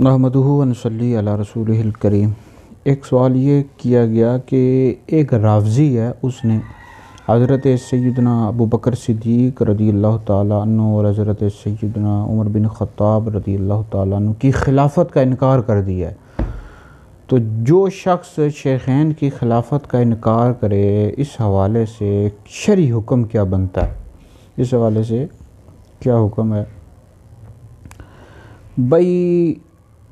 نحمدہ و نصلی علی رسولہ الکریم۔ ایک سوال یہ کیا گیا کہ ایک رافضی ہے، اس نے حضرت سیدنا ابو بکر صدیق رضی اللہ تعالیٰ عنہ اور حضرت سیدنا عمر بن خطاب رضی اللہ تعالیٰ عنہ کی خلافت کا انکار کر دیا ہے۔ تو جو شخص شیخین کی خلافت کا انکار کرے، اس حوالے سے شرعی حکم کیا بنتا ہے؟ اس حوالے سے کیا حکم ہے؟ بھائی،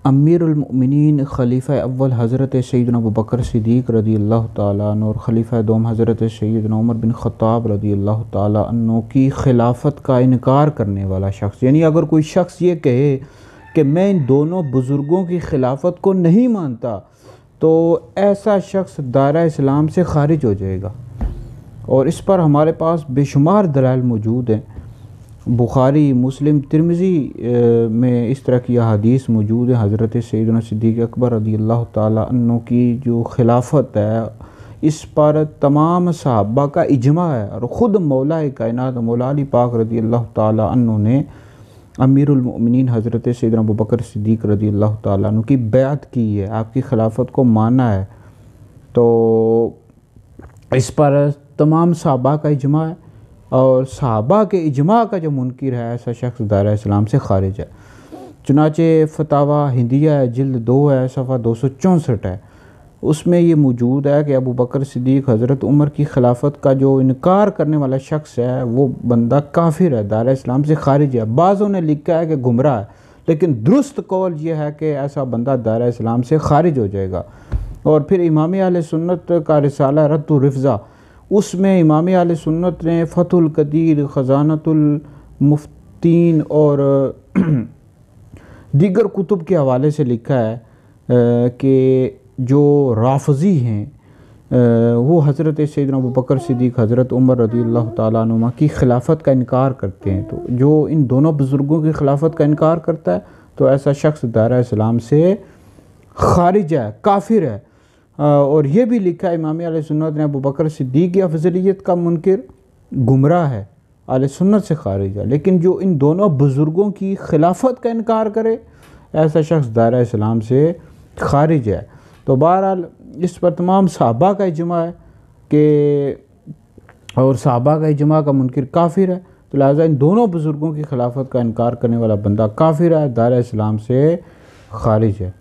امیر المؤمنین خلیفہ اول حضرت سیدنا ابو بکر صدیق رضی اللہ تعالیٰ عنہ اور خلیفہ دوم حضرت سیدنا عمر بن خطاب رضی اللہ تعالیٰ عنہ کی خلافت کا انکار کرنے والا شخص، یعنی اگر کوئی شخص یہ کہے کہ میں ان دونوں بزرگوں کی خلافت کو نہیں مانتا، تو ایسا شخص دائرہ اسلام سے خارج ہو جائے گا۔ اور اس پر ہمارے پاس بے شمار دلائل موجود ہیں۔ بخاری، مسلم، ترمذی میں اس طرح کی احادیث موجود ہیں۔ حضرت سیدنا صدیق اکبر رضی اللہ تعالیٰ عنہ کی جو خلافت ہے، اس پر تمام صحابہ کا اجماع ہے، اور خود مولا کائنات مولا علی پاک رضی اللہ تعالیٰ عنہ نے امیر المؤمنین حضرت سیدنا ابو بکر صدیق رضی اللہ تعالیٰ عنہ کی بیعت کی ہے، آپ کی خلافت کو مانا ہے۔ تو اس پر تمام صحابہ کا اجماع ہے، اور صحابہ کے اجماع کا جو منکر ہے، ایسا شخص دائرہ اسلام سے خارج ہے۔ چنانچہ فتاویٰ ہندیہ جلد 2 ہے، صفحہ 264 ہے، اس میں یہ موجود ہے کہ ابو بکر صدیق حضرت عمر کی خلافت کا جو انکار کرنے والا شخص ہے، وہ بندہ کافر ہے، دائرہ اسلام سے خارج ہے۔ بعضوں نے لکھا ہے کہ گمراہ ہے، لیکن درست قول یہ ہے کہ ایسا بندہ دائرہ اسلام سے خارج ہو جائے گا۔ اور پھر امام اہل سنت کا رسالہ رد الرفضہ، اس میں امام اہل سنت نے فتح القدیر، خزانۃ المفتین اور دیگر کتب کے حوالے سے لکھا ہے کہ جو رافضی ہیں وہ حضرت سیدنا ابو بکر صدیق، حضرت عمر رضی اللہ تعالیٰ عنہ کی خلافت کا انکار کرتے ہیں۔ تو جو ان دونوں بزرگوں کی خلافت کا انکار کرتا ہے، تو ایسا شخص دائرہ اسلام سے خارج ہے، کافر ہے۔ اور یہ بھی لکھا ہے امام اہل سنت نے، ابو بکر صدیق کی افضلیت کا منکر گمراہ ہے، اہل سنت سے خارج ہے، لیکن جو ان دونوں بزرگوں کی خلافت کا انکار کرے، ایسا شخص دائرہ اسلام سے خارج ہے۔ تو بہرحال اس پر تمام صحابہ کا اجماع ہے کہ، اور صحابہ کا اجماع کا منکر کافر ہے، تو لہٰذا ان دونوں بزرگوں کی خلافت کا انکار کرنے والا بندہ کافر ہے، دائرہ اسلام سے خارج ہے۔